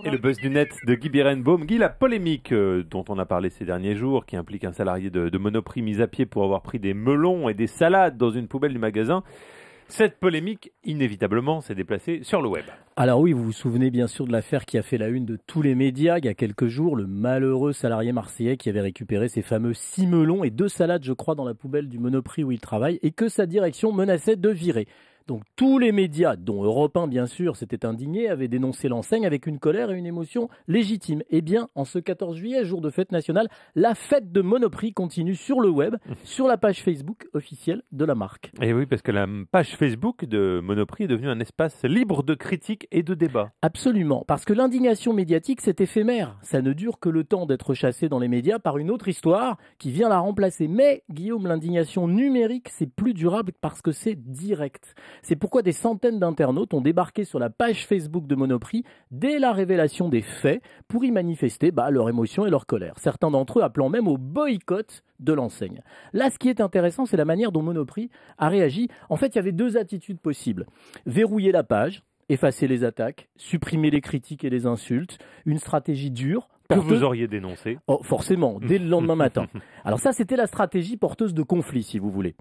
Et le buzz du net de Guy Birenbaum. Guy, la polémique dont on a parlé ces derniers jours, qui implique un salarié de Monoprix mis à pied pour avoir pris des melons et des salades dans une poubelle du magasin, cette polémique, inévitablement, s'est déplacée sur le web. Alors oui, vous vous souvenez bien sûr de l'affaire qui a fait la une de tous les médias il y a quelques jours, le malheureux salarié marseillais qui avait récupéré ses fameux 6 melons et 2 salades, je crois, dans la poubelle du Monoprix où il travaille et que sa direction menaçait de virer. Donc tous les médias, dont Europe 1 bien sûr, s'étaient indignés, avaient dénoncé l'enseigne avec une colère et une émotion légitime. Eh bien, en ce 14 juillet, jour de fête nationale, la fête de Monoprix continue sur le web, sur la page Facebook officielle de la marque. Et oui, parce que la page Facebook de Monoprix est devenue un espace libre de critiques et de débats. Absolument, parce que l'indignation médiatique, c'est éphémère. Ça ne dure que le temps d'être chassé dans les médias par une autre histoire qui vient la remplacer. Mais, Guillaume, l'indignation numérique, c'est plus durable parce que c'est direct. C'est pourquoi des centaines d'internautes ont débarqué sur la page Facebook de Monoprix dès la révélation des faits pour y manifester leur émotion et leur colère. Certains d'entre eux appelant même au boycott de l'enseigne. Là, ce qui est intéressant, c'est la manière dont Monoprix a réagi. En fait, il y avait 2 attitudes possibles. Verrouiller la page, effacer les attaques, supprimer les critiques et les insultes, une stratégie dure. Que vous auriez dénoncé. Oh, forcément, dès le lendemain matin. Alors ça, c'était la stratégie porteuse de conflit, si vous voulez.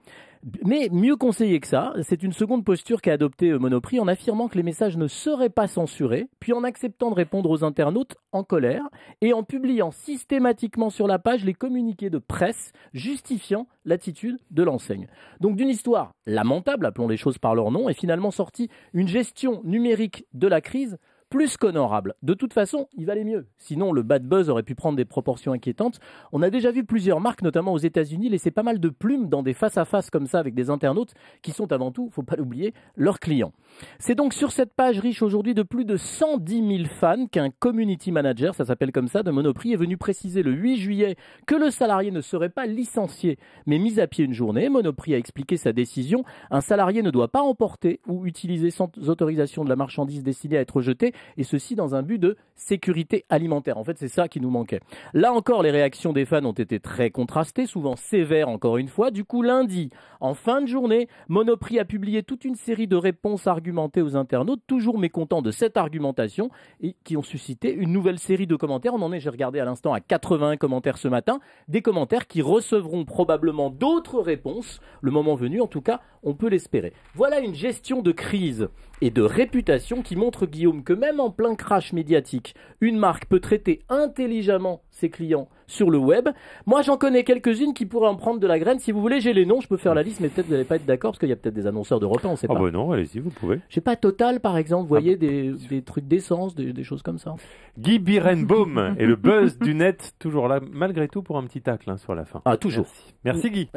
Mais mieux conseillé que ça, c'est une seconde posture qu'a adoptée Monoprix en affirmant que les messages ne seraient pas censurés, puis en acceptant de répondre aux internautes en colère et en publiant systématiquement sur la page les communiqués de presse justifiant l'attitude de l'enseigne. Donc d'une histoire lamentable, appelons les choses par leur nom, est finalement sortie une gestion numérique de la crise plus qu'honorable. De toute façon, il valait mieux. Sinon, le bad buzz aurait pu prendre des proportions inquiétantes. On a déjà vu plusieurs marques, notamment aux États-Unis, laisser pas mal de plumes dans des face-à-face comme ça avec des internautes qui sont avant tout, faut pas l'oublier, leurs clients. C'est donc sur cette page riche aujourd'hui de plus de 110 000 fans qu'un community manager, ça s'appelle comme ça, de Monoprix, est venu préciser le 8 juillet que le salarié ne serait pas licencié, mais mis à pied une journée. Monoprix a expliqué sa décision. Un salarié ne doit pas emporter ou utiliser sans autorisation de la marchandise destinée à être jetée, et ceci dans un but de sécurité alimentaire. En fait, c'est ça qui nous manquait. Là encore, les réactions des fans ont été très contrastées, souvent sévères encore une fois. Du coup, lundi, en fin de journée, Monoprix a publié toute une série de réponses argumentées aux internautes, toujours mécontents de cette argumentation, et qui ont suscité une nouvelle série de commentaires. On en est, j'ai regardé à l'instant, à 81 commentaires ce matin. Des commentaires qui recevront probablement d'autres réponses. Le moment venu, en tout cas, on peut l'espérer. Voilà une gestion de crise et de réputation qui montre, Guillaume, que même en plein crash médiatique, une marque peut traiter intelligemment ses clients sur le web. Moi, j'en connais quelques-unes qui pourraient en prendre de la graine. Si vous voulez, j'ai les noms, je peux faire la liste, mais peut-être vous n'allez pas être d'accord, parce qu'il y a peut-être des annonceurs d'Europe 1, on ne sait pas. Ah bah non, allez-y, vous pouvez. Je sais pas, Total, par exemple, vous voyez, des trucs d'essence, des choses comme ça. Guy Birenbaum et le buzz du net, toujours là, malgré tout, pour un petit tacle sur la fin. Ah, toujours. Merci Guy.